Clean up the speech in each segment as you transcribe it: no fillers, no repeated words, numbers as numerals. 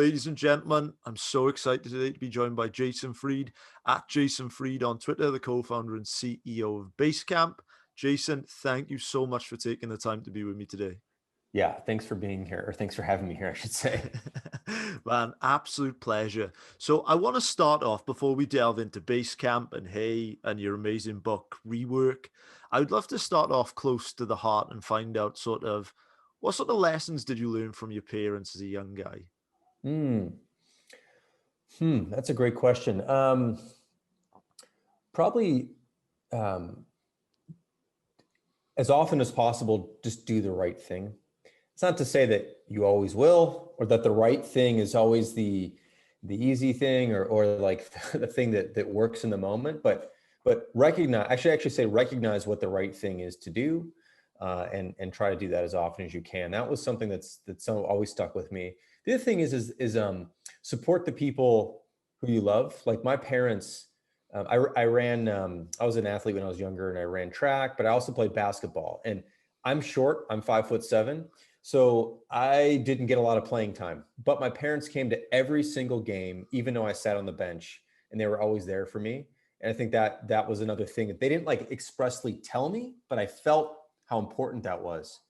ladies and gentlemen, I'm so excited today to be joined by Jason Fried at Jason Fried on Twitter, the co-founder and CEO of Basecamp. Jason, thank you so much for taking the time to be with me today. Yeah, thanks for being here, or thanks for having me here, I should say. Man, absolute pleasure. So I want to start off before we delve into Basecamp and Hey and your amazing book, Rework. I would love to start off close to the heart and find out what sort of lessons did you learn from your parents as a young guy? That's a great question. Probably as often as possible, just do the right thing. It's not to say that you always will, or that the right thing is always the easy thing, or like the thing that works in the moment, but recognize what the right thing is to do, and try to do that as often as you can. That was something that's always stuck with me. The other thing is support the people who you love. Like my parents, I was an athlete when I was younger, and I ran track, but I also played basketball. And I'm short, I'm 5'7". So I didn't get a lot of playing time, but my parents came to every single game, even though I sat on the bench, and they were always there for me. And I think that was another thing that they didn't like expressly tell me, but I felt how important that was.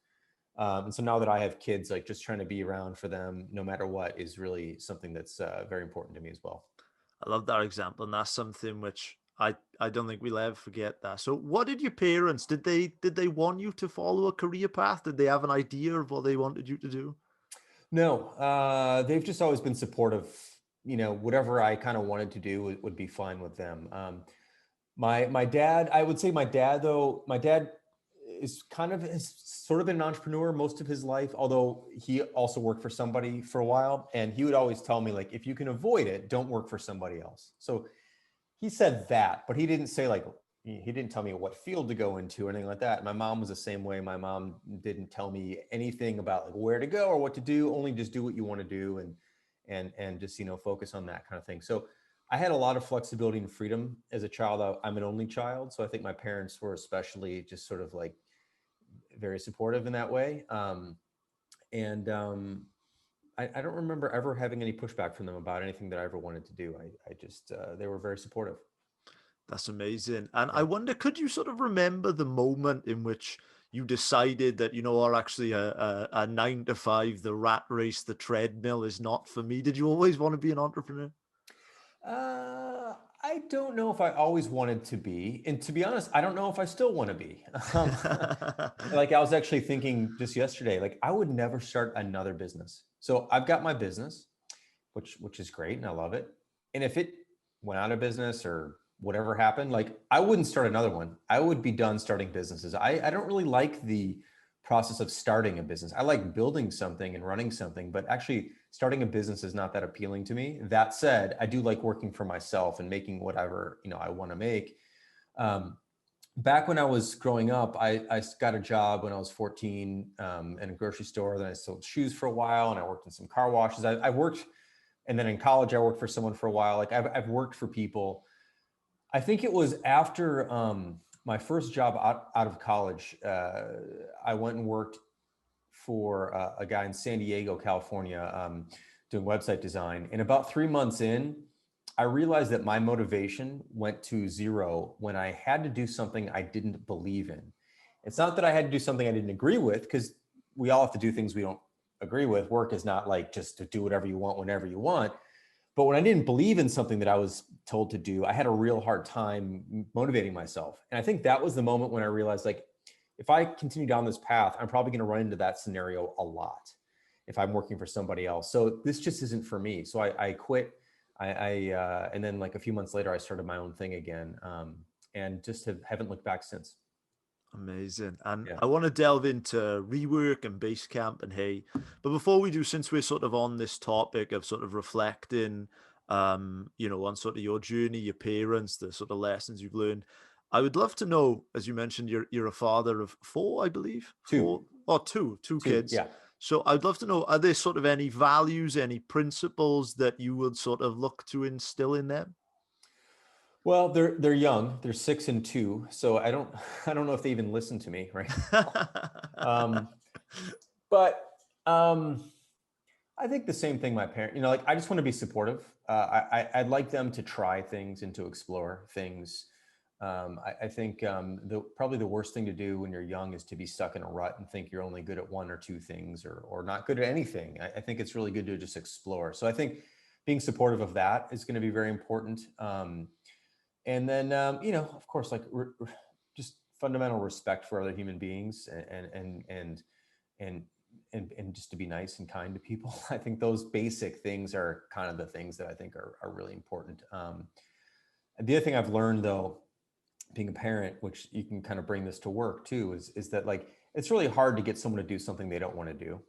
And so now that I have kids, like just trying to be around for them, no matter what, is really something that's very important to me as well. I love that example, and that's something which I don't think we'll ever forget that. So what did your parents, did they want you to follow a career path? Did they have an idea of what they wanted you to do? No, they've just always been supportive. Whatever I kind of wanted to do would be fine with them. My dad, I would say my dad is has sort of been an entrepreneur most of his life, although he also worked for somebody for a while. And he would always tell me, like, if you can avoid it, don't work for somebody else. So he said that, but he didn't say he didn't tell me what field to go into or anything like that. My mom was the same way. My mom didn't tell me anything about like where to go or what to do, only just do what you want to do and just, focus on that kind of thing. So I had a lot of flexibility and freedom as a child. I'm an only child. So I think my parents were especially just sort of like very supportive in that way. I don't remember ever having any pushback from them about anything that I ever wanted to do. I just, they were very supportive. That's amazing. And Yeah. I wonder, could you sort of remember the moment in which you decided that, or actually a 9 to 5, the rat race, the treadmill is not for me? Did you always want to be an entrepreneur? I don't know if I always wanted to be, and to be honest, I don't know if I still want to be. Like I was actually thinking just yesterday, like I would never start another business. So I've got my business, which is great, and I love it. And if it went out of business or whatever happened, like I wouldn't start another one. I would be done starting businesses. I don't really like the process of starting a business. I like building something and running something, but actually starting a business is not that appealing to me. That said, I do like working for myself and making whatever, I want to make. Back when I was growing up, I got a job when I was 14 in a grocery store. Then I sold shoes for a while, and I worked in some car washes. I worked, and then in college, I worked for someone for a while. Like I've worked for people. I think it was after my first job out of college, I went and worked for a guy in San Diego, California, doing website design. And about 3 months in, I realized that my motivation went to zero when I had to do something I didn't believe in. It's not that I had to do something I didn't agree with, because we all have to do things we don't agree with. Work is not like just to do whatever you want whenever you want. But when I didn't believe in something that I was told to do, I had a real hard time motivating myself. And I think that was the moment when I realized, like, if I continue down this path, I'm probably going to run into that scenario a lot if I'm working for somebody else. So this just isn't for me. So I quit. And then like a few months later, I started my own thing again, and just haven't looked back since. Amazing. And Yeah. I want to delve into Rework and Basecamp and Hey. But before we do, since we're sort of on this topic of sort of reflecting, on sort of your journey, your parents, the sort of lessons you've learned, I would love to know, as you mentioned, you're a father of four, I believe, Two. two Two. kids. Yeah. So I'd love to know, are there sort of any values, any principles that you would sort of look to instill in them? Well, they're young. They're 6 and 2. So I don't know if they even listen to me right now. But I think the same thing. My parent, like I just want to be supportive. I'd like them to try things and to explore things. I think probably the worst thing to do when you're young is to be stuck in a rut and think you're only good at one or two things, or not good at anything. I think it's really good to just explore. So I think being supportive of that is going to be very important. And then of course, like just fundamental respect for other human beings, and and just to be nice and kind to people. I think those basic things are kind of the things that I think are really important. And the other thing I've learned, though, being a parent, which you can kind of bring this to work too, is that like it's really hard to get someone to do something they don't want to do.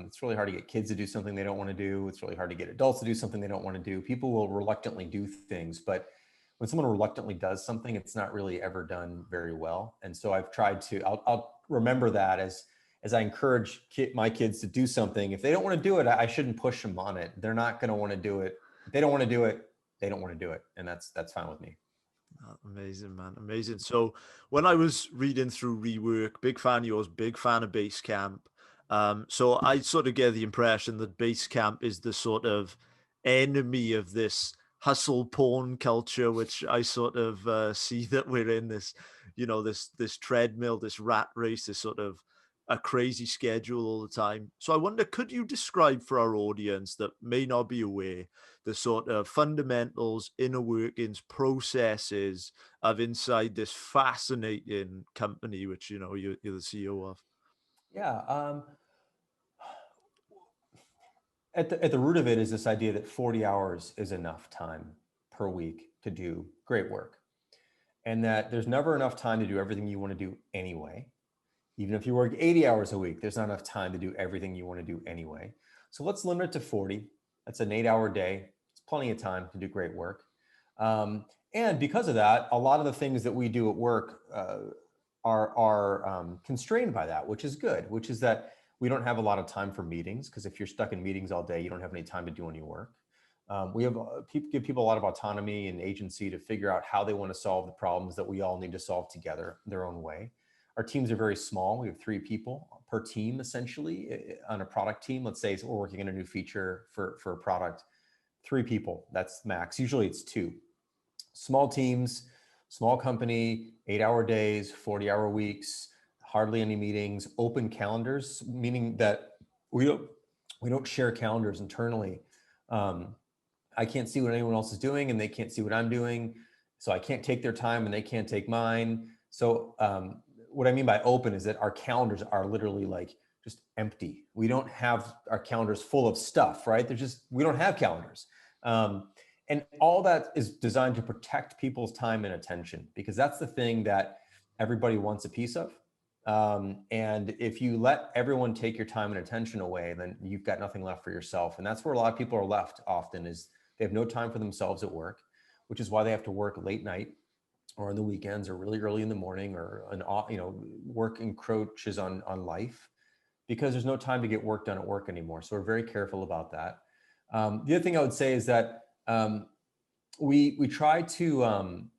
It's really hard to get kids to do something they don't want to do. It's really hard to get adults to do something they don't want to do. People will reluctantly do things, but when someone reluctantly does something, it's not really ever done very well. And so I've tried to, I'll remember that as I encourage my kids to do something. If they don't want to do it, I shouldn't push them on it. They're not going to want to do it. If they don't want to do it, they don't want to do it. And that's fine with me. Amazing, man. Amazing. So when I was reading through Rework, big fan of yours, big fan of Basecamp. So I sort of get the impression that Basecamp is the sort of enemy of this hustle porn culture, which I sort of see that we're in this, this treadmill, this rat race, this sort of a crazy schedule all the time. So I wonder, could you describe for our audience that may not be aware the sort of fundamentals, inner workings, processes of inside this fascinating company, which you're the CEO of? Yeah. At the root of it is this idea that 40 hours is enough time per week to do great work, and that there's never enough time to do everything you want to do anyway. Even if you work 80 hours a week, there's not enough time to do everything you want to do anyway. So let's limit it to 40. That's an 8-hour day. It's plenty of time to do great work. And because of that, a lot of the things that we do at work are constrained by that, which is good, which is that we don't have a lot of time for meetings, because if you're stuck in meetings all day, you don't have any time to do any work. We have give people a lot of autonomy and agency to figure out how they want to solve the problems that we all need to solve together their own way. Our teams are very small. We have 3 people per team, essentially, on a product team. Let's say we're working on a new feature for a product. 3 people, that's max. Usually it's 2. Small teams, small company, 8-hour days, 40-hour weeks, hardly any meetings, open calendars, meaning that we don't share calendars internally. I can't see what anyone else is doing, and they can't see what I'm doing. So I can't take their time, and they can't take mine. So what I mean by open is that our calendars are literally like just empty. We don't have our calendars full of stuff, right? We don't have calendars. And all that is designed to protect people's time and attention, because that's the thing that everybody wants a piece of. And if you let everyone take your time and attention away, then you've got nothing left for yourself. And that's where a lot of people are left often, is they have no time for themselves at work, which is why they have to work late night or on the weekends or really early in the morning, or work encroaches on life, because there's no time to get work done at work anymore. So we're very careful about that. The other thing I would say is that we try to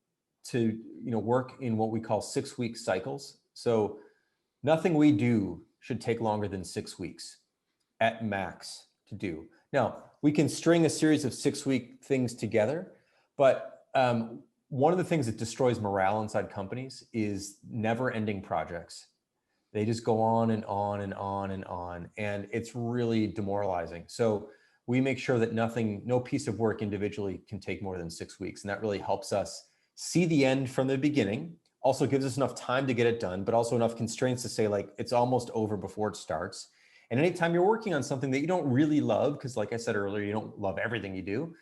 work in what we call 6-week cycles. So nothing we do should take longer than 6 weeks at max to do. Now, we can string a series of 6-week things together, but one of the things that destroys morale inside companies is never-ending projects. They just go on and on and on and on, and it's really demoralizing. So we make sure that no piece of work individually can take more than 6 weeks, and that really helps us see the end from the beginning. Also gives us enough time to get it done, but also enough constraints to say, like, it's almost over before it starts. And anytime you're working on something that you don't really love, because like I said earlier, you don't love everything you do,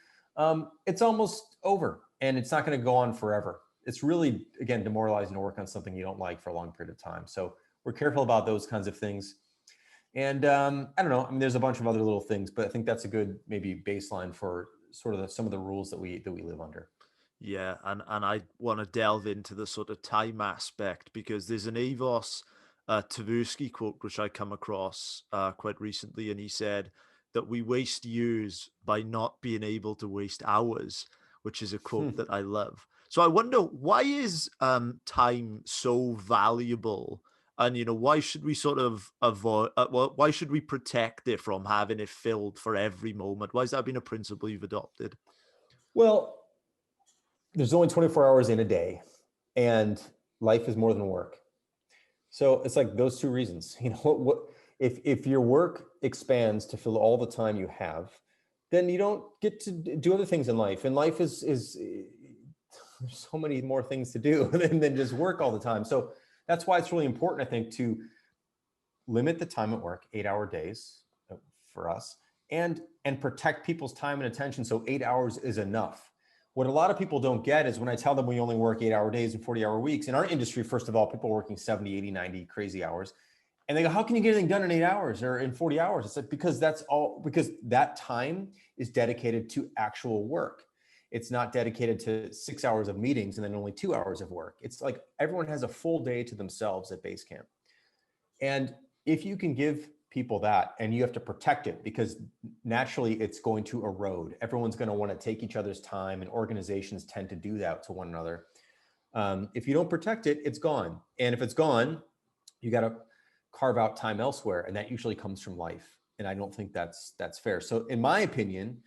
it's almost over, and it's not going to go on forever. It's really, again, demoralizing to work on something you don't like for a long period of time. So we're careful about those kinds of things. And I don't know, I mean, there's a bunch of other little things, but I think that's a good maybe baseline for sort of some of the rules that we live under. Yeah, and I want to delve into the sort of time aspect, because there's an Avos Tversky quote which I come across quite recently, and he said that we waste years by not being able to waste hours, which is a quote that I love. So I wonder, why is time so valuable And, why should we sort of avoid, why should we protect it from having it filled for every moment? Why has that been a principle you've adopted? Well, there's only 24 hours in a day, and life is more than work. So it's like those two reasons. What if your work expands to fill all the time you have, then you don't get to do other things in life. And life is there's so many more things to do than just work all the time. So that's why it's really important, I think, to limit the time at work, 8-hour days for us, and protect people's time and attention. So 8 hours is enough. What a lot of people don't get is when I tell them we only work 8-hour days and 40-hour weeks. In our industry, first of all, people are working 70, 80, 90 crazy hours. And they go, how can you get anything done in 8 hours or in 40 hours? It's like, because that time is dedicated to actual work. It's not dedicated to 6 hours of meetings and then only 2 hours of work. It's like everyone has a full day to themselves at Basecamp. And if you can give people that, and you have to protect it because naturally it's going to erode. Everyone's going to want to take each other's time, and organizations tend to do that to one another. If you don't protect it, it's gone. And if it's gone, you got to carve out time elsewhere. And that usually comes from life. And I don't think that's fair. So in my opinion,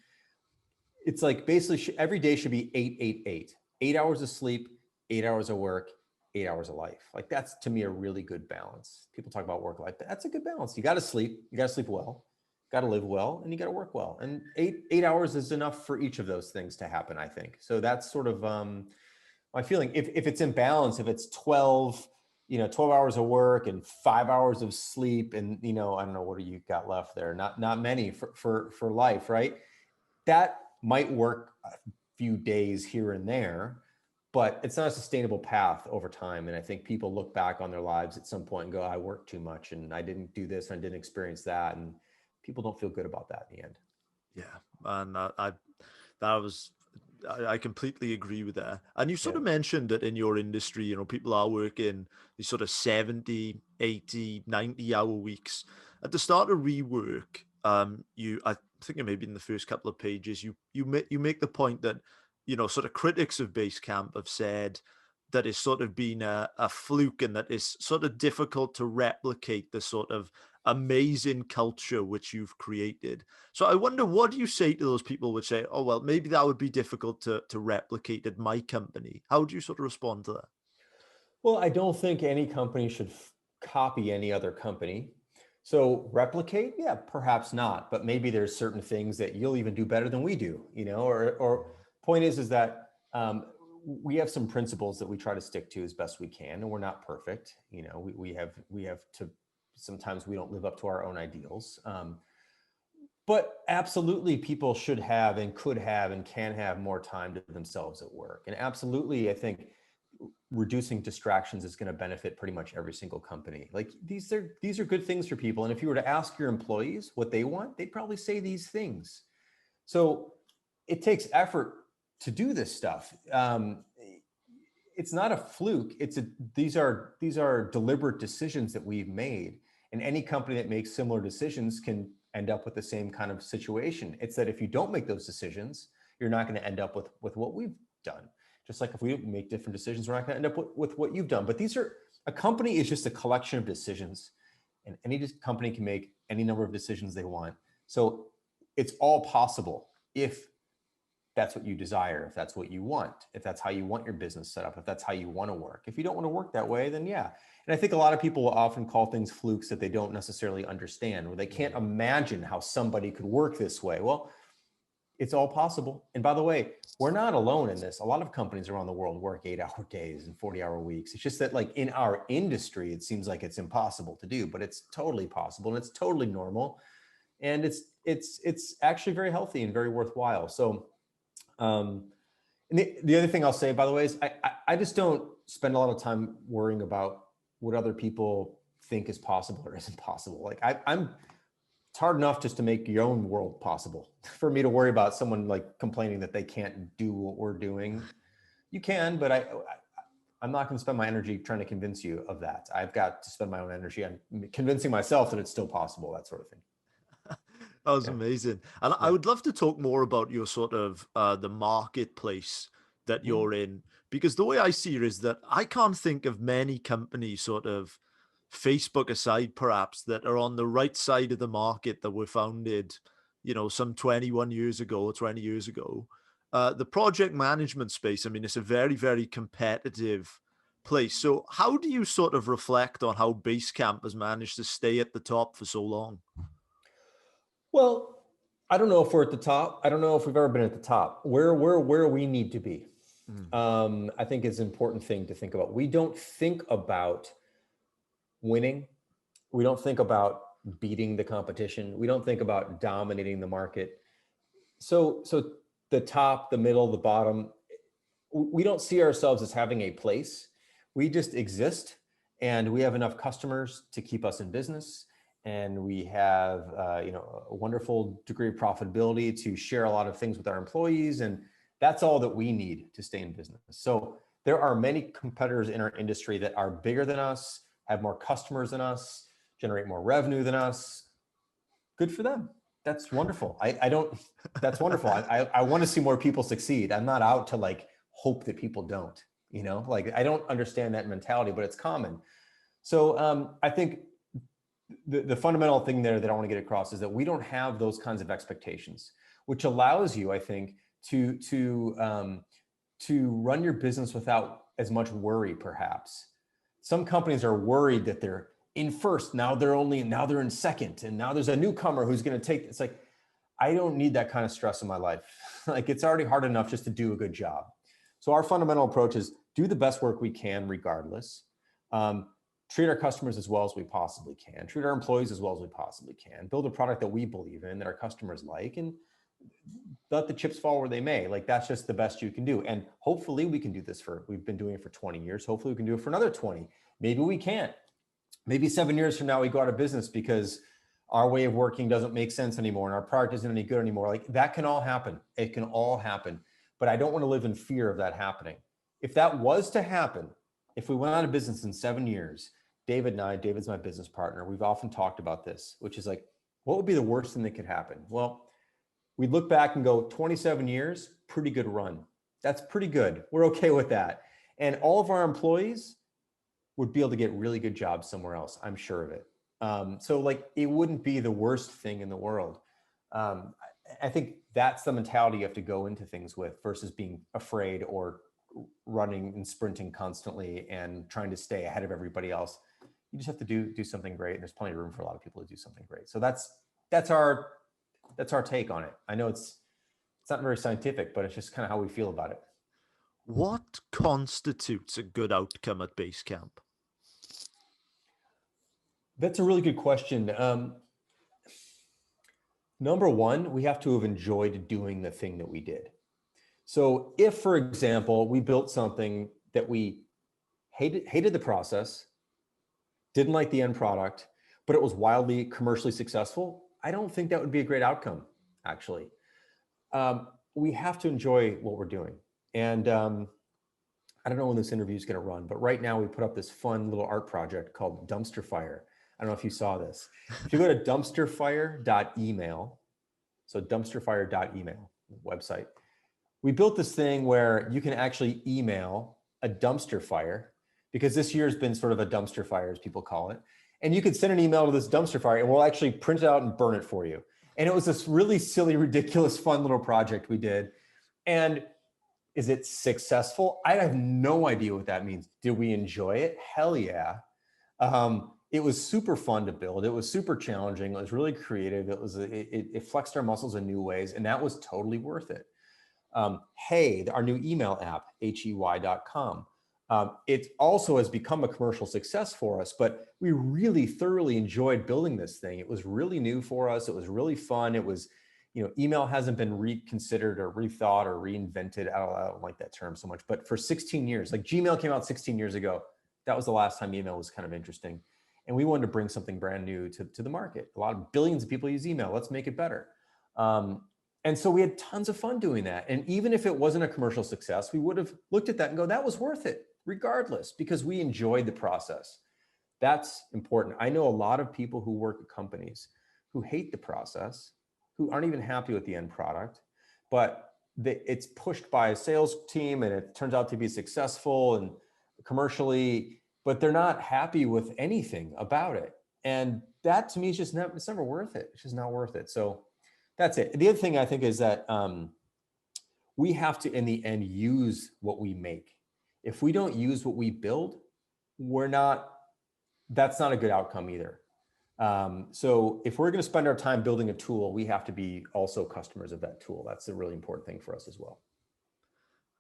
it's like basically every day should be 8, 8, 8. 8 hours of sleep, 8 hours of work, 8 hours of life. Like that's to me a really good balance. People talk about work life, but that's a good balance. You got to sleep, you got to sleep well, got to live well, and you got to work well. And eight hours is enough for each of those things to happen, I think. So that's sort of my feeling. If it's in balance, if it's 12 hours of work and 5 hours of sleep, and I don't know, what do you got left there? Not many for life, right? That might work a few days here and there, but it's not a sustainable path over time. And I think people look back on their lives at some point and go, I worked too much and I didn't do this and I didn't experience that. And people don't feel good about that in the end. Yeah. And I completely agree with that. And you sort of mentioned that in your industry, people are working these sort of 70, 80, 90-hour weeks. At the start of Rework, I think maybe in the first couple of pages, you make the point that, sort of critics of Basecamp have said that it's sort of been a fluke, and that it's sort of difficult to replicate the sort of amazing culture which you've created. So I wonder, what do you say to those people which say, oh, well, maybe that would be difficult to replicate at my company? How would you sort of respond to that? Well, I don't think any company should copy any other company. So replicate, yeah, perhaps not, but maybe there's certain things that you'll even do better than we do, or point is that we have some principles that we try to stick to as best we can, and we're not perfect. We have to, sometimes we don't live up to our own ideals. But absolutely, people should have and could have and can have more time to themselves at work. And absolutely, I think reducing distractions is going to benefit pretty much every single company. Like these are good things for people. And if you were to ask your employees what they want, they'd probably say these things. So it takes effort to do this stuff. It's not a fluke. These are deliberate decisions that we've made. And any company that makes similar decisions can end up with the same kind of situation. It's that if you don't make those decisions, you're not going to end up with what we've done. Just like if we make different decisions, we're not going to end up with what you've done. But a company is just a collection of decisions, and any company can make any number of decisions they want. So it's all possible if that's what you desire, if that's what you want, if that's how you want your business set up, if that's how you want to work. If you don't want to work that way, then yeah. And I think a lot of people will often call things flukes that they don't necessarily understand, or they can't imagine how somebody could work this way. Well, it's all possible. And by the way, we're not alone in this. A lot of companies around the world work 8-hour days and 40-hour weeks. It's just that, like, in our industry, it seems like it's impossible to do, but it's totally possible and it's totally normal. And it's actually very healthy and very worthwhile. So, and the other thing I'll say, by the way, is I just don't spend a lot of time worrying about what other people think is possible or isn't possible. Like it's hard enough just to make your own world possible. For me to worry about someone like complaining that they can't do what we're doing. You can, but I'm not going to spend my energy trying to convince you of that. I've got to spend my own energy on convincing myself that it's still possible, that sort of thing. That was amazing. And I would love to talk more about your sort of the marketplace that you're in, because the way I see it is that I can't think of many companies sort of Facebook aside, perhaps, that are on the right side of the market that were founded, some 21 years ago or 20 years ago. The project management space, I mean, it's a very, very competitive place. So how do you sort of reflect on how Basecamp has managed to stay at the top for so long? Well, I don't know if we're at the top. I don't know if we've ever been at the top. Where we need to be. Mm. I think is an important thing to think about. We don't think about winning. We don't think about beating the competition. We don't think about dominating the market. So the top, the middle, the bottom, we don't see ourselves as having a place. We just exist, and we have enough customers to keep us in business. And we have a wonderful degree of profitability to share a lot of things with our employees. And that's all that we need to stay in business. So there are many competitors in our industry that are bigger than us, have more customers than us, generate more revenue than us. Good for them. That's wonderful. That's wonderful. I want to see more people succeed. I'm not out to like hope that people don't, I don't understand that mentality, but it's common. So I think the fundamental thing there that I want to get across is that we don't have those kinds of expectations, which allows you, I think, to run your business without as much worry, perhaps. Some companies are worried that they're in first, now they're in second, and now there's a newcomer who's going to take. It's like, I don't need that kind of stress in my life. Like, it's already hard enough just to do a good job. So our fundamental approach is do the best work we can regardless. Treat our customers as well as we possibly can, treat our employees as well as we possibly can, build a product that we believe in, that our customers like, and let the chips fall where they may. Like, that's just the best you can do. And hopefully we can do this we've been doing it for 20 years. Hopefully we can do it for another 20. Maybe we can't. Maybe 7 years from now we go out of business because our way of working doesn't make sense anymore and our product isn't any good anymore. Like, that can all happen. It can all happen. But I don't want to live in fear of that happening. If that was to happen, if we went out of business in 7 years, David's my business partner, we've often talked about this, which is like, what would be the worst thing that could happen? Well, we'd look back and go, 27 years, pretty good run. That's pretty good. We're okay with that. And all of our employees would be able to get really good jobs somewhere else. I'm sure of it. So like, it wouldn't be the worst thing in the world. I think that's the mentality you have to go into things with versus being afraid or running and sprinting constantly and trying to stay ahead of everybody else. You just have to do something great. And there's plenty of room for a lot of people to do something great. So that's our take on it. I know it's not very scientific, but it's just kind of how we feel about it. What constitutes a good outcome at Basecamp? That's a really good question. Number one, we have to have enjoyed doing the thing that we did. So if, for example, we built something that we hated the process, didn't like the end product, but it was wildly commercially successful, I don't think that would be a great outcome, actually. We have to enjoy what we're doing. And I don't know when this interview is going to run, but right now we put up this fun little art project called Dumpster Fire. I don't know if you saw this. If you go to dumpsterfire.email, so dumpsterfire.email website, we built this thing where you can actually email a dumpster fire, because this year has been sort of a dumpster fire, as people call it. And you could send an email to this dumpster fire and we'll actually print it out and burn it for you. And it was this really silly, ridiculous, fun little project we did. And is it successful? I have no idea what that means. Did we enjoy it? Hell yeah. It was super fun to build. It was super challenging. It was really creative. It flexed our muscles in new ways, and that was totally worth it. Hey, our new email app, hey.com. It also has become a commercial success for us, but we really thoroughly enjoyed building this thing. It was really new for us. It was really fun. It was, email hasn't been reconsidered or rethought or reinvented. I don't like that term so much, but for 16 years, like Gmail came out 16 years ago. That was the last time email was kind of interesting. And we wanted to bring something brand new to the market. A lot of billions of people use email. Let's make it better. And so we had tons of fun doing that. And even if it wasn't a commercial success, we would have looked at that and go, that was worth it, regardless, because we enjoyed the process. That's important. I know a lot of people who work at companies who hate the process, who aren't even happy with the end product, but it's pushed by a sales team and it turns out to be successful and commercially, but they're not happy with anything about it. And that to me is just never, it's never worth it. It's just not worth it. So that's it. The other thing I think is that we have to, in the end, use what we make. If we don't use what we build, that's not a good outcome either. So if we're going to spend our time building a tool, we have to be also customers of that tool. That's a really important thing for us as well.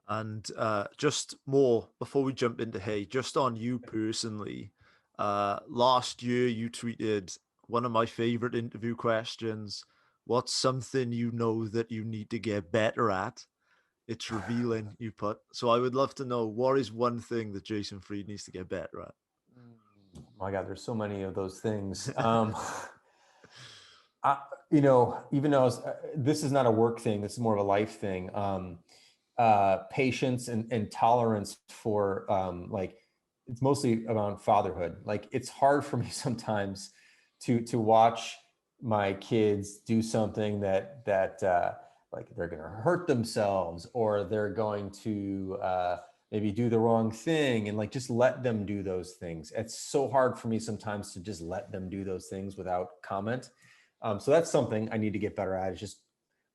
And just more before we jump into Hey, just on you personally, last year you tweeted one of my favorite interview questions. What's something you know that you need to get better at? It's revealing, you put. So I would love to know, what is one thing that Jason Fried needs to get better at? Oh my God, there's so many of those things. Even though this is not a work thing, this is more of a life thing. Patience and tolerance for it's mostly around fatherhood. Like, it's hard for me sometimes to watch my kids do something that like they're going to hurt themselves, or they're going to maybe do the wrong thing, and like just let them do those things. It's so hard for me sometimes to just let them do those things without comment. So that's something I need to get better at, is just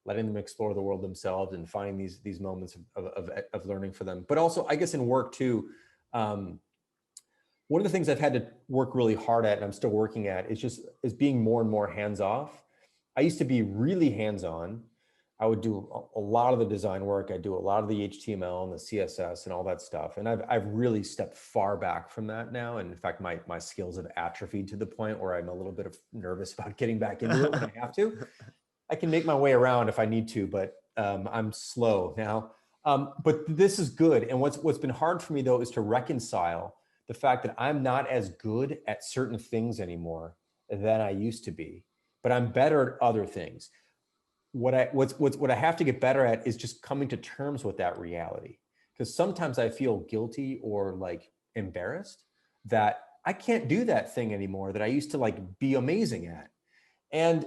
letting them explore the world themselves and finding these moments of learning for them. But also, I guess in work too, one of the things I've had to work really hard at, and I'm still working at, is being more and more hands-off. I used to be really hands-on. I would do a lot of the design work. I do a lot of the HTML and the CSS and all that stuff. And I've really stepped far back from that now. And in fact, my skills have atrophied to the point where I'm a little bit nervous about getting back into it when I have to. I can make my way around if I need to, but I'm slow now. But this is good. And what's been hard for me though is to reconcile the fact that I'm not as good at certain things anymore than I used to be, but I'm better at other things. What I have to get better at is just coming to terms with that reality. Because sometimes I feel guilty or like embarrassed that I can't do that thing anymore that I used to like be amazing at. And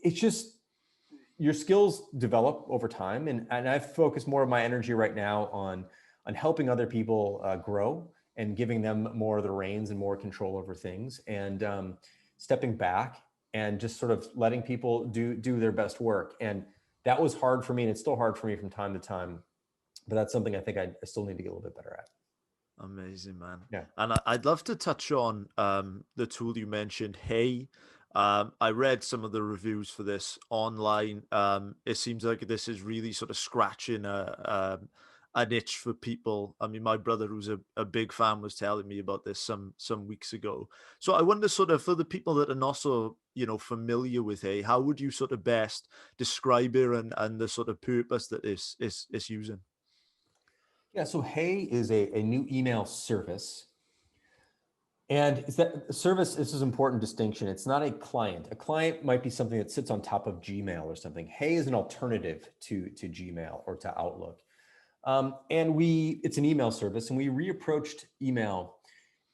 it's just, your skills develop over time. And I focus more of my energy right now on helping other people grow and giving them more of the reins and more control over things, and stepping back and just sort of letting people do their best work. And that was hard for me, and it's still hard for me from time to time, but that's something I think I still need to get a little bit better at. Amazing, man. Yeah. And I'd love to touch on the tool you mentioned, Hey. I read some of the reviews for this online. It seems like this is really sort of scratching an itch for people. I mean, my brother, who's a big fan, was telling me about this some weeks ago. So I wonder, sort of, for the people that are not so familiar with Hey, how would you sort of best describe it and the sort of purpose that it's using? Yeah, so Hey is a new email service. And is that service, this is an important distinction. It's not a client. A client might be something that sits on top of Gmail or something. Hey is an alternative to Gmail or to Outlook. And it's an email service, and we reapproached email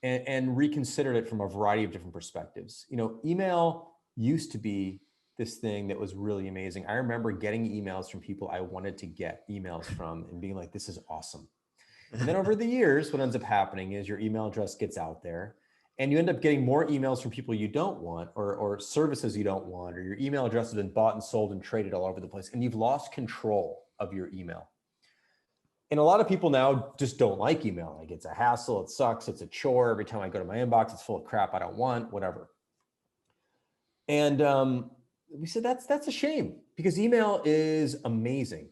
and reconsidered it from a variety of different perspectives. Email used to be this thing that was really amazing. I remember getting emails from people I wanted to get emails from and being like, this is awesome. And then over the years, what ends up happening is your email address gets out there, and you end up getting more emails from people you don't want, or services you don't want, or your email address has been bought and sold and traded all over the place, and you've lost control of your email. And a lot of people now just don't like email. Like, it's a hassle, it sucks, it's a chore. Every time I go to my inbox, it's full of crap I don't want, whatever. And we said that's a shame, because email is amazing.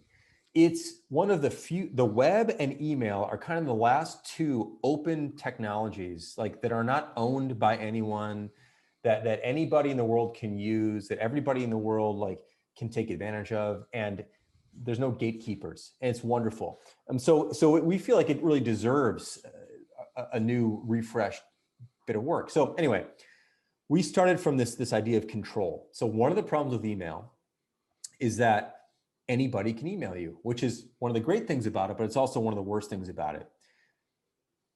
It's one of the few, the web and email are kind of the last two open technologies, like, that are not owned by anyone, that anybody in the world can use, that everybody in the world like can take advantage of, and there's no gatekeepers, and it's wonderful. So we feel like it really deserves a new refreshed bit of work. So anyway, we started from this idea of control. So one of the problems with email is that anybody can email you, which is one of the great things about it, but it's also one of the worst things about it.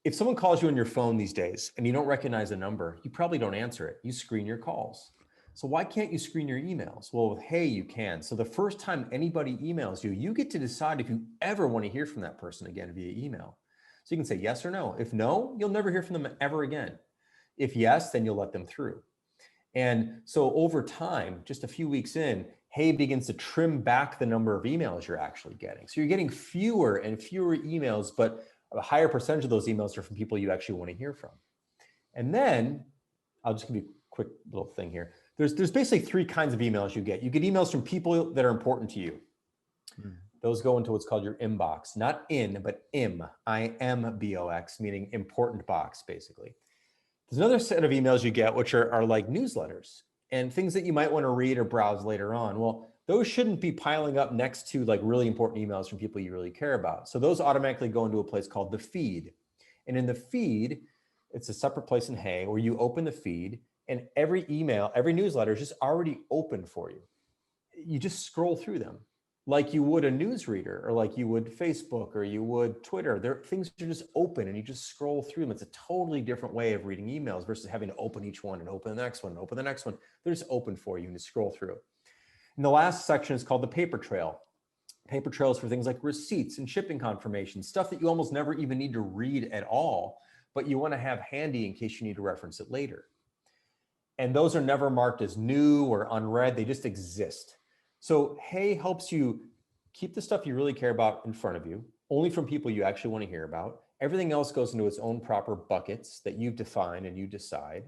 If someone calls you on your phone these days and you don't recognize the number, you probably don't answer it. You screen your calls. So why can't you screen your emails? Well, with Hey, you can. So the first time anybody emails you, you get to decide if you ever want to hear from that person again via email. So you can say yes or no. If no, you'll never hear from them ever again. If yes, then you'll let them through. And so over time, just a few weeks in, Hey begins to trim back the number of emails you're actually getting. So you're getting fewer and fewer emails, but a higher percentage of those emails are from people you actually want to hear from. And then I'll just give you a quick little thing here. There's basically three kinds of emails you get. You get emails from people that are important to you. Those go into what's called your inbox, not in, but IMBOX, meaning important box, basically. There's another set of emails you get, which are like newsletters and things that you might want to read or browse later on. Well, those shouldn't be piling up next to like really important emails from people you really care about. So those automatically go into a place called the feed. And in the feed, it's a separate place in Hey where you open the feed and every email, every newsletter is just already open for you. You just scroll through them like you would a newsreader or like you would Facebook or you would Twitter. Things are just open and you just scroll through them. It's a totally different way of reading emails versus having to open each one and open the next one and open the next one. They're just open for you and you scroll through. And the last section is called the paper trail. Paper trails for things like receipts and shipping confirmations, stuff that you almost never even need to read at all, but you want to have handy in case you need to reference it later. And those are never marked as new or unread. They just exist. So Hey helps you keep the stuff you really care about in front of you, only from people you actually want to hear about. Everything else goes into its own proper buckets that you've defined and you decide.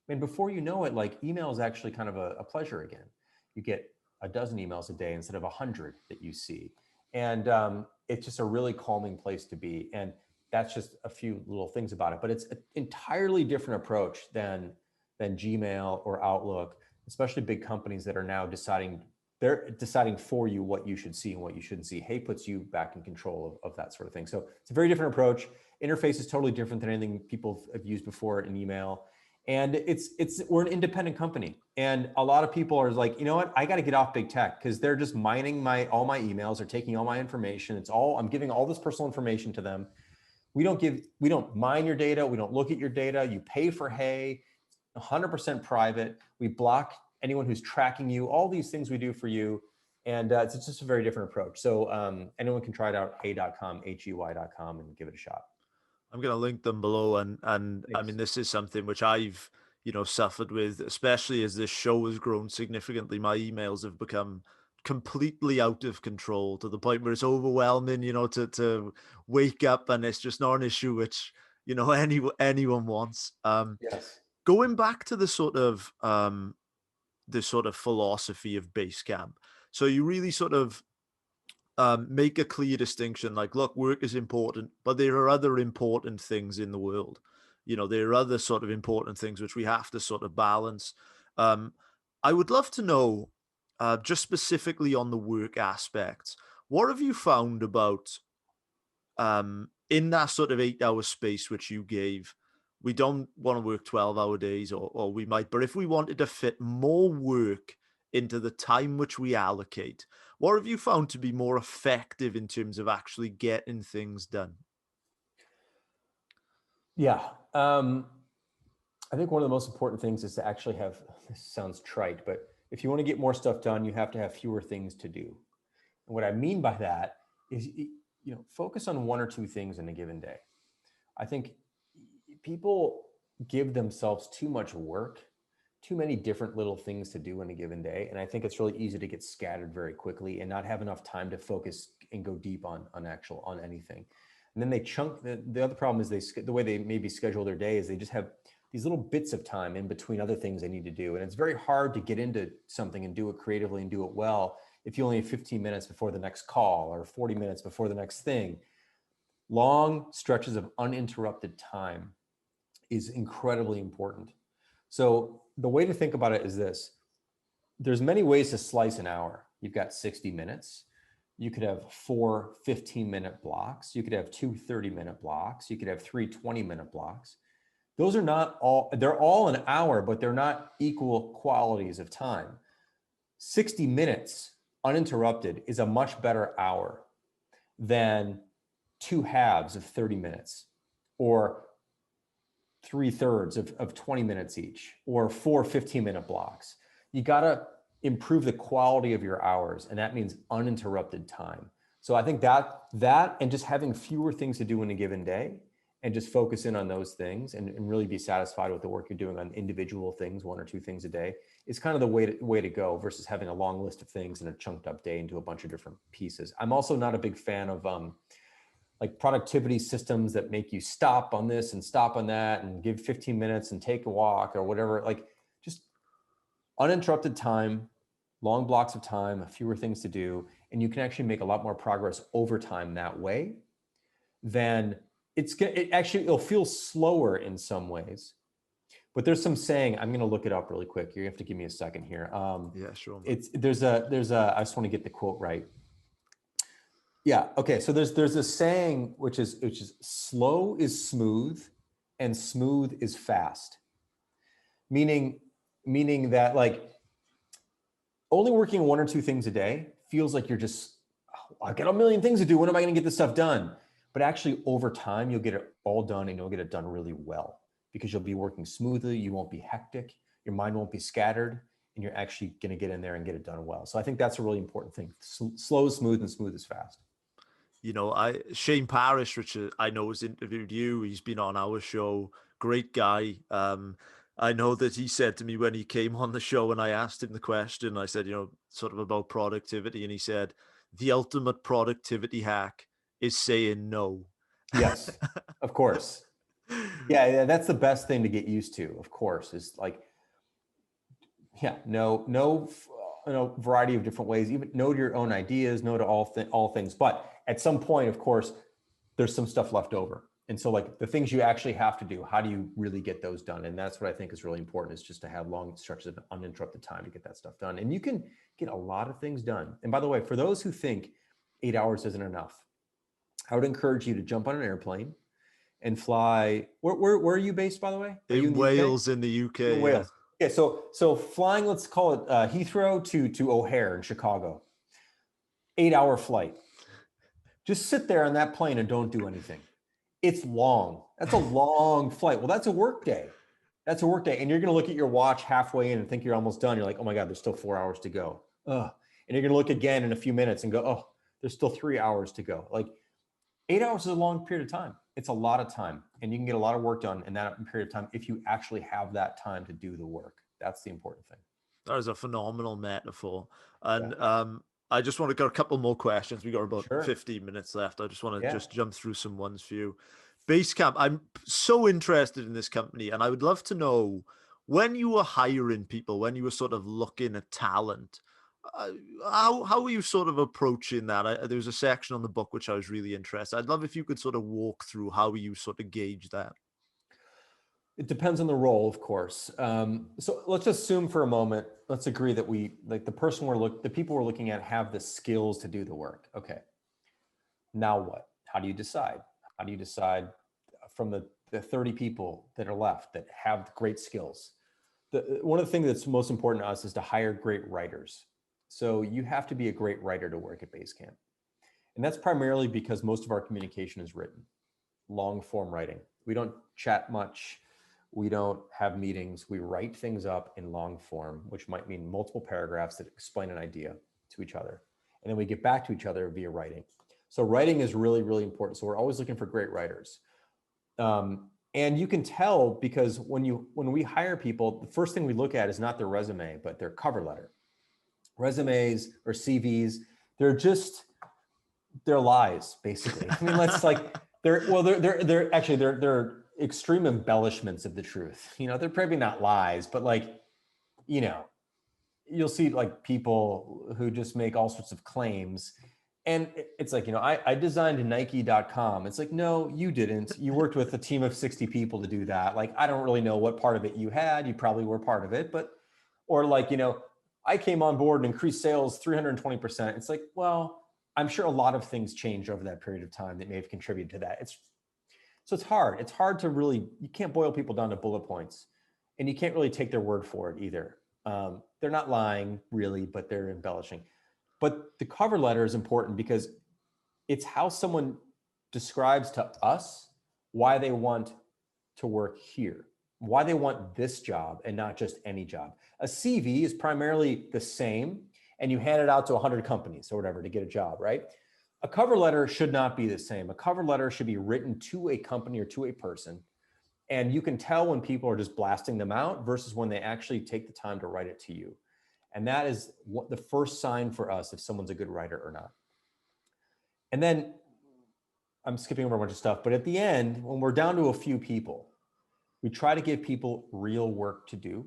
And before you know it, like email is actually kind of a pleasure again. You get a dozen emails a day instead of 100 that you see. And it's just a really calming place to be. And that's just a few little things about it, but it's an entirely different approach than Gmail or Outlook, especially big companies that are now they're deciding for you what you should see and what you shouldn't see. Hey puts you back in control of that sort of thing. So it's a very different approach. Interface is totally different than anything people have used before in email. And we're an independent company. And a lot of people are like, you know what, I got to get off big tech because they're just mining all my emails. They're taking all my information. I'm giving all this personal information to them. We don't mine your data. We don't look at your data. You pay for Hey, 100% private. We block anyone who's tracking you, all these things we do for you. And it's just a very different approach. So anyone can try it out, hey.com, HEY.com, and give it a shot. I'm going to link them below. And Thanks. I mean, this is something which I've, suffered with, especially as this show has grown significantly. My emails have become completely out of control to the point where it's overwhelming, to wake up, and it's just not an issue which, anyone wants. Yes. Going back to the sort of philosophy of Basecamp. So you really sort of make a clear distinction, like, look, work is important, but there are other important things in the world. There are other sort of important things which we have to sort of balance. I would love to know, just specifically on the work aspects, what have you found about in that sort of 8-hour space which you gave? We don't want to work 12-hour days, or we might, but if we wanted to fit more work into the time which we allocate, what have you found to be more effective in terms of actually getting things done? Yeah. I think one of the most important things is to actually have, this sounds trite, but if you want to get more stuff done, you have to have fewer things to do. And what I mean by that is, focus on one or two things in a given day. I think people give themselves too much work, too many different little things to do in a given day. And I think it's really easy to get scattered very quickly and not have enough time to focus and go deep on anything. And then they chunk, the other problem is the way they maybe schedule their day is they just have these little bits of time in between other things they need to do. And it's very hard to get into something and do it creatively and do it well if you only have 15 minutes before the next call or 40 minutes before the next thing. Long stretches of uninterrupted time is incredibly important. So the way to think about it is this. There's many ways to slice an hour. You've got 60 minutes. You could have 4 15-minute blocks. You could have 2 30-minute blocks. You could have 3 20-minute blocks. Those are not all, they're all an hour, but they're not equal qualities of time. 60 minutes uninterrupted is a much better hour than 2 halves of 30 minutes or 3/3 of 20 minutes each or 4 15-minute blocks. You got to improve the quality of your hours, and that means uninterrupted time. So I think that and just having fewer things to do in a given day and just focus in on those things and really be satisfied with the work you're doing on individual things, 1 or 2 things a day, is kind of the way to go versus having a long list of things in a chunked up day into a bunch of different pieces. I'm also not a big fan of like productivity systems that make you stop on this and stop on that and give 15 minutes and take a walk or whatever. Like just uninterrupted time, long blocks of time, fewer things to do, and you can actually make a lot more progress over time that way than it'll feel slower in some ways. But there's some saying, I'm going to look it up really quick. You have to give me a second here. Yeah, sure. There's a, I just want to get the quote right. Yeah. Okay. So there's a saying, which is slow is smooth and smooth is fast. Meaning that like only working 1 or 2 things a day feels like you're just, oh, I've got a million things to do. When am I going to get this stuff done? But actually over time, you'll get it all done and you'll get it done really well because you'll be working smoothly. You won't be hectic. Your mind won't be scattered and you're actually going to get in there and get it done well. So I think that's a really important thing. Slow is smooth and smooth is fast. You know, Shane Parrish, which I know has interviewed you. He's been on our show. Great guy. I know that he said to me when he came on the show and I asked him the question, I said, you know, sort of about productivity. And he said, the ultimate productivity hack is saying no. Yes, of course. Yeah, that's the best thing to get used to, of course, is like, yeah, no, variety of different ways, even no to your own ideas, no to all things. But at some point, of course, there's some stuff left over. And so like the things you actually have to do, how do you really get those done? And that's what I think is really important, is just to have long stretches of uninterrupted time to get that stuff done. And you can get a lot of things done. And by the way, for those who think 8 hours isn't enough, I would encourage you to jump on an airplane and fly. Where are you based, by the way? Are you in Wales, in the UK? In Wales. Yeah. So flying, let's call it Heathrow to O'Hare in Chicago, 8-hour flight. Just sit there on that plane and don't do anything. It's long. That's a long flight. Well, that's a work day. That's a work day. And you're going to look at your watch halfway in and think you're almost done. You're like, oh my God, there's still 4 hours to go. Ugh. And you're going to look again in a few minutes and go, oh, there's still 3 hours to go. Like 8 hours is a long period of time. It's a lot of time. And you can get a lot of work done in that period of time if you actually have that time to do the work. That's the important thing. That is a phenomenal metaphor. And I just want to get a couple more questions. We got about 15 minutes left. I just want to just jump through some ones for you. Basecamp, I'm so interested in this company, and I would love to know, when you were hiring people, when you were sort of looking at talent, how were you sort of approaching that? There was a section on the book which I was really interested. I'd love if you could sort of walk through how you sort of gauge that. It depends on the role, of course. So let's assume for a moment, let's agree that the people we're looking at have the skills to do the work. Okay. Now what? How do you decide? How do you decide from the 30 people that are left that have great skills? One of the things that's most important to us is to hire great writers. So you have to be a great writer to work at Basecamp. And that's primarily because most of our communication is written, long form writing. We don't chat much. We don't have meetings. We write things up in long form, which might mean multiple paragraphs that explain an idea to each other. And then we get back to each other via writing. So writing is really, really important. So we're always looking for great writers. And you can tell because when we hire people, the first thing we look at is not their resume, but their cover letter. Resumes or CVs, they're lies, basically. I mean, they're extreme embellishments of the truth. You know, they're probably not lies, but like, you know, you'll see like people who just make all sorts of claims. And it's like, you know, I designed Nike.com. It's like, no, you didn't. You worked with a team of 60 people to do that. Like, I don't really know what part of it you had. You probably were part of it, or like, you know, I came on board and increased sales 320%. It's like, well, I'm sure a lot of things changed over that period of time that may have contributed to that. So it's hard. It's hard to really, you can't boil people down to bullet points, and you can't really take their word for it either. They're not lying really, but they're embellishing. But the cover letter is important because it's how someone describes to us why they want to work here, why they want this job and not just any job. A CV is primarily the same, and you hand it out to 100 companies or whatever to get a job, right? A cover letter should not be the same. A cover letter should be written to a company or to a person. And you can tell when people are just blasting them out versus when they actually take the time to write it to you. And that is what the first sign for us if someone's a good writer or not. And then I'm skipping over a bunch of stuff, but at the end, when we're down to a few people, we try to give people real work to do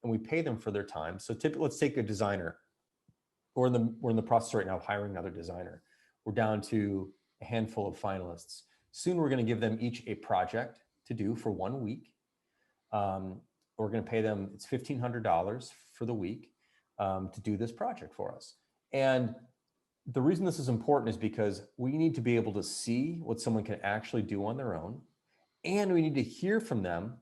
and we pay them for their time. So typically, let's take a designer. We're in the process right now of hiring another designer. We're down to a handful of finalists. Soon we're going to give them each a project to do for 1 week. We're going to pay them, it's $1,500 for the week to do this project for us. And the reason this is important is because we need to be able to see what someone can actually do on their own. And we need to hear from them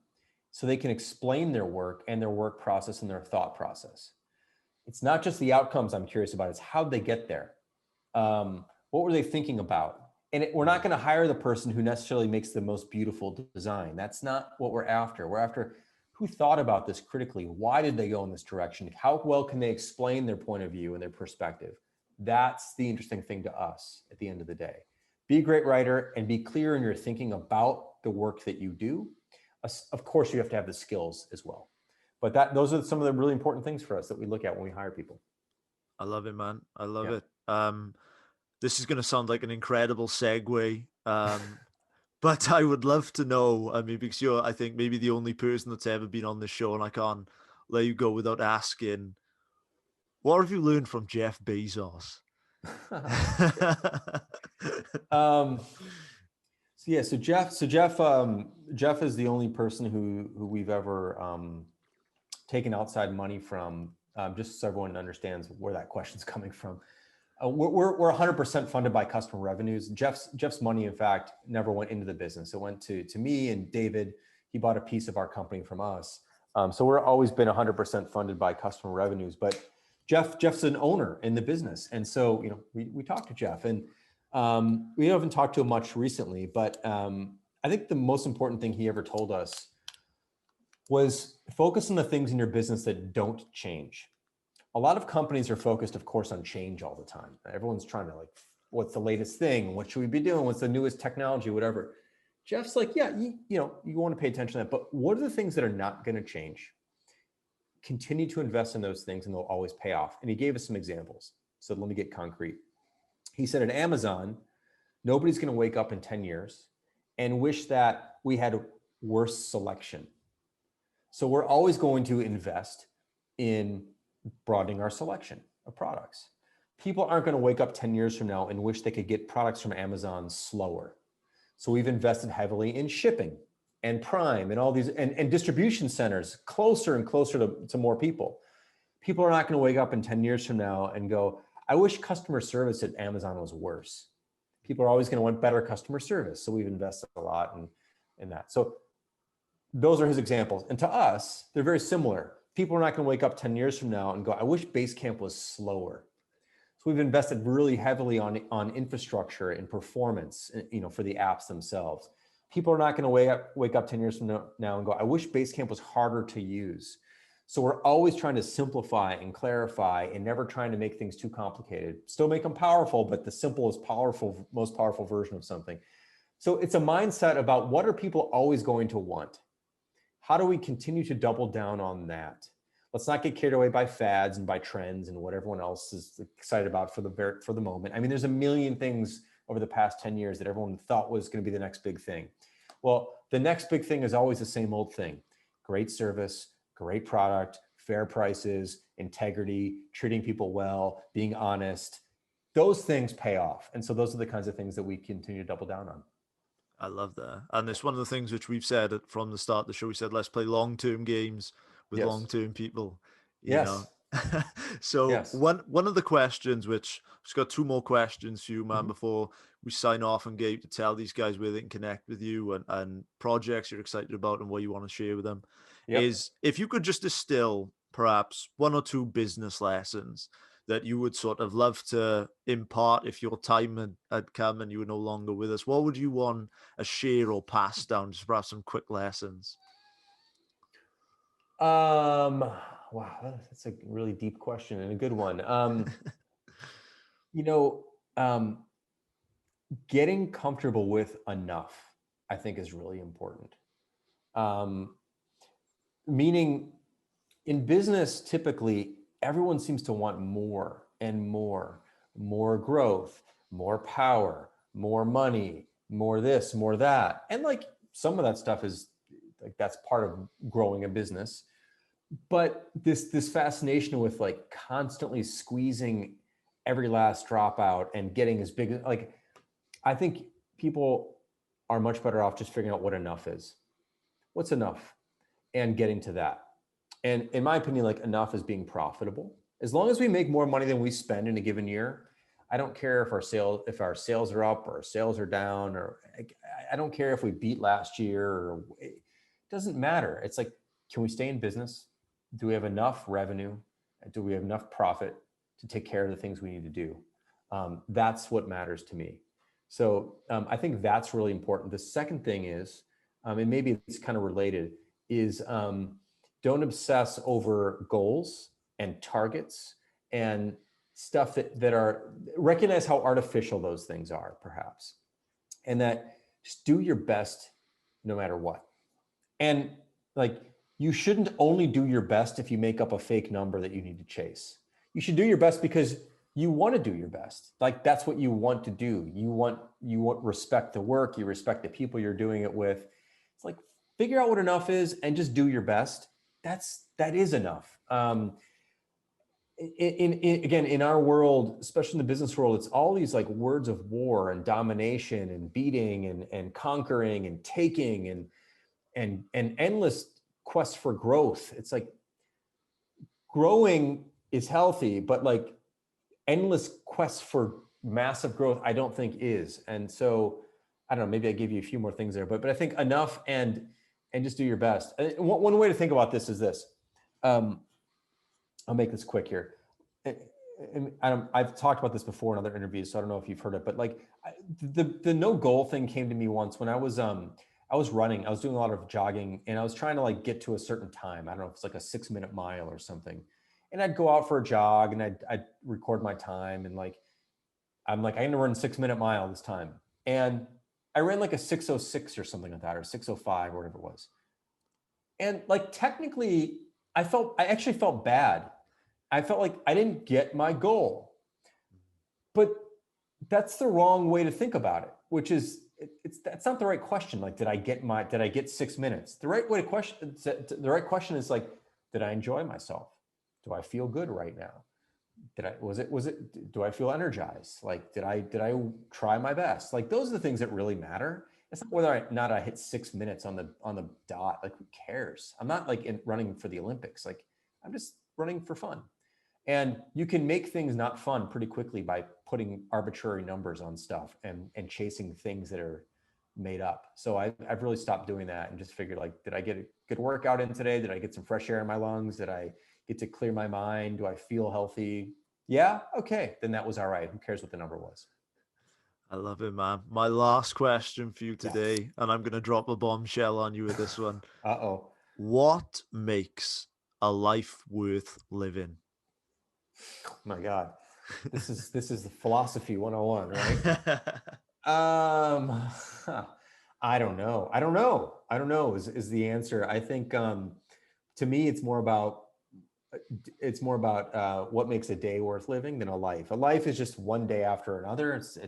so they can explain their work and their work process and their thought process. It's not just the outcomes I'm curious about, it's how'd they get there? What were they thinking about? And we're not going to hire the person who necessarily makes the most beautiful design. That's not what we're after. We're after who thought about this critically. Why did they go in this direction? How well can they explain their point of view and their perspective? That's the interesting thing to us at the end of the day. Be a great writer and be clear in your thinking about the work that you do. Of course, you have to have the skills as well. But those are some of the really important things for us that we look at when we hire people. I love it, man. I love it. This is going to sound like an incredible segue, but I would love to know, I mean, because you're, I think, maybe the only person that's ever been on this show, and I can't let you go without asking, what have you learned from Jeff Bezos? So Jeff is the only person who we've ever taken outside money from, just so everyone understands where that question's coming from. We're 100% funded by customer revenues. Jeff's money, in fact, never went into the business. It went to me and David. He bought a piece of our company from us. So we're always been 100% funded by customer revenues. But Jeff's an owner in the business, and so we talked to Jeff, and we haven't talked to him much recently. But I think the most important thing he ever told us was focus on the things in your business that don't change. A lot of companies are focused, of course, on change all the time. Everyone's trying to what's the latest thing? What should we be doing? What's the newest technology? Whatever. Jeff's like, yeah, you want to pay attention to that, but what are the things that are not going to change? Continue to invest in those things and they'll always pay off. And he gave us some examples. So let me get concrete. He said at Amazon, nobody's going to wake up in 10 years and wish that we had worse selection. So we're always going to invest in broadening our selection of products. People aren't going to wake up 10 years from now and wish they could get products from Amazon slower. So we've invested heavily in shipping and Prime and all these and distribution centers closer and closer to more people. People are not going to wake up in 10 years from now and go, I wish customer service at Amazon was worse. People are always going to want better customer service. So we've invested a lot in that. So those are his examples. And to us, they're very similar. People are not going to wake up 10 years from now and go, I wish Basecamp was slower. So we've invested really heavily on infrastructure and performance, for the apps themselves. People are not going to wake up 10 years from now and go, I wish Basecamp was harder to use. So we're always trying to simplify and clarify and never trying to make things too complicated. Still make them powerful, but the simplest, most powerful version of something. So it's a mindset about what are people always going to want? How do we continue to double down on that? Let's not get carried away by fads and by trends and what everyone else is excited about for the moment. I mean, there's a million things over the past 10 years that everyone thought was going to be the next big thing. Well, the next big thing is always the same old thing. Great service, great product, fair prices, integrity, treating people well, being honest. Those things pay off. And so those are the kinds of things that we continue to double down on. I love that. And it's one of the things which we've said from the start of the show. We said, let's play long-term games with long-term people, you know? So one of the questions, which I've just got two more questions for you, man, before we sign off and get to tell these guys where they can connect with you and projects you're excited about and what you want to share with them, is if you could just distill perhaps one or two business lessons that you would sort of love to impart if your time had come and you were no longer with us, what would you want to share or pass down? Just perhaps some quick lessons. Wow, that's a really deep question and a good one. getting comfortable with enough, I think, is really important. Meaning in business, typically everyone seems to want more and more growth, more power, more money, more this, more that. And like some of that stuff is like, that's part of growing a business. But this fascination with like constantly squeezing every last drop out and getting as big, like, I think people are much better off just figuring out what enough is. What's enough? And getting to that. And in my opinion, like, enough is being profitable. As long as we make more money than we spend in a given year, I don't care if our sales are up or our sales are down, or I don't care if we beat last year, or it doesn't matter. It's like, can we stay in business? Do we have enough revenue? Do we have enough profit to take care of the things we need to do? That's what matters to me. So I think that's really important. The second thing is, and maybe it's kind of related, is don't obsess over goals and targets and stuff that are, recognize how artificial those things are, perhaps, and that just do your best no matter what. And like, you shouldn't only do your best if you make up a fake number that you need to chase. You should do your best because you want to do your best. Like, that's what you want to do. You want respect the work, you respect the people you're doing it with. It's like, figure out what enough is and just do your best. That is enough. Again, in our world, especially in the business world, it's all these like words of war and domination and beating and conquering and taking and endless quest for growth. It's like, growing is healthy, but like endless quest for massive growth, I don't think is. And so, I don't know, maybe I gave you a few more things there, but I think enough and just do your best. One way to think about this is this. I'll make this quick here. And I've talked about this before in other interviews, so I don't know if you've heard it, but like the no goal thing came to me once when I was running. I was doing a lot of jogging, and I was trying to like get to a certain time. I don't know if it's like a 6-minute mile or something. And I'd go out for a jog and I'd record my time, and like, I'm like, I'm gonna run a 6-minute mile this time. And I ran like a 6:06 or something like that, or 6:05 or whatever it was. And like, technically, I actually felt bad. I felt like I didn't get my goal. But that's the wrong way to think about it, which is, that's not the right question. Like, did I get 6 minutes? The right question is like, did I enjoy myself? Do I feel good right now? Do I feel energized? Like, did I try my best? Like, those are the things that really matter. It's not whether or not I hit 6 minutes on the dot. Like, who cares? I'm not like running for the Olympics. Like, I'm just running for fun. And you can make things not fun pretty quickly by putting arbitrary numbers on stuff and chasing things that are made up. So I've really stopped doing that and just figured, like, did I get a good workout in today? Did I get some fresh air in my lungs? Did I get to clear my mind? Do I feel healthy? Yeah. Okay. Then that was all right. Who cares what the number was? I love it, man. My last question for you Yes. today, and I'm going to drop a bombshell on you with this one. Uh-oh. What makes a life worth living? Oh my God. This is the philosophy 101, right? I don't know is the answer. I think to me it's more about what makes a day worth living than a life. A life is just one day after another. It's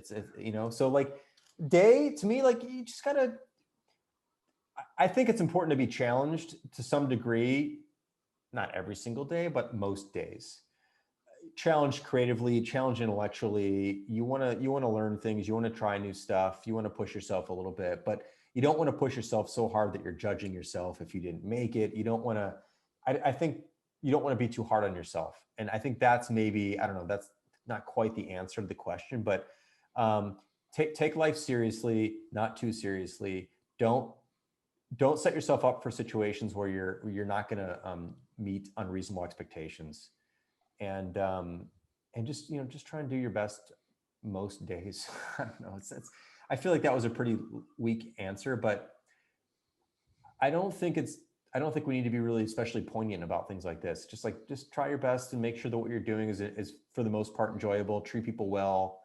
so like, day to me, like, you just gotta, I think it's important to be challenged to some degree, not every single day, but most days. Challenged creatively, challenged intellectually. You want to learn things. You want to try new stuff. You want to push yourself a little bit, but you don't want to push yourself so hard that you're judging yourself if you didn't make it. You don't want to. I think you don't want to be too hard on yourself. And I think that's maybe, I don't know, that's not quite the answer to the question, but take life seriously, not too seriously. Don't set yourself up for situations where you're not going to meet unreasonable expectations. And just try and do your best most days. I don't know. I feel like that was a pretty weak answer, but I don't think we need to be really especially poignant about things like this. Just try your best and make sure that what you're doing is for the most part enjoyable. Treat people well.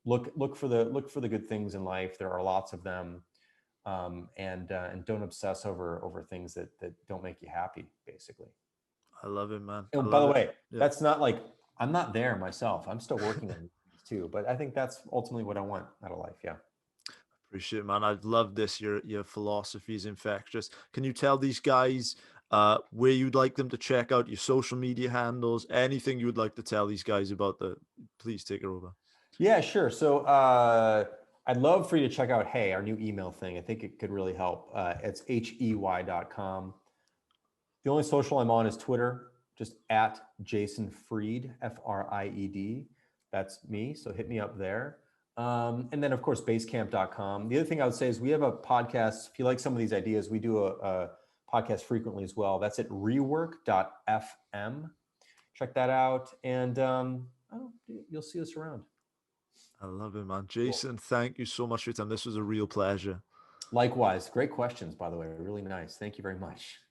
look for the good things in life. There are lots of them. And don't obsess over things that don't make you happy, basically. I love it, man. I And by love the it. way, Yeah. that's not like, I'm not there myself. I'm still working on these too, but I think that's ultimately what I want out of life. Yeah. Appreciate it, man. I love this. Your philosophy is infectious. Can you tell these guys where you'd like them to check out your social media handles? Anything you would like to tell these guys about please take it over. Yeah, sure. So I'd love for you to check out Hey, our new email thing. I think it could really help. It's hey.com. The only social I'm on is Twitter, just at Jason Fried, Fried. That's me. So hit me up there. And then, of course, basecamp.com. The other thing I would say is we have a podcast. If you like some of these ideas, we do a podcast frequently as well. That's at rework.fm. Check that out. And you'll see us around. I love it, man. Jason, thank you so much for your time. This was a real pleasure. Likewise. Great questions, by the way. Really nice. Thank you very much.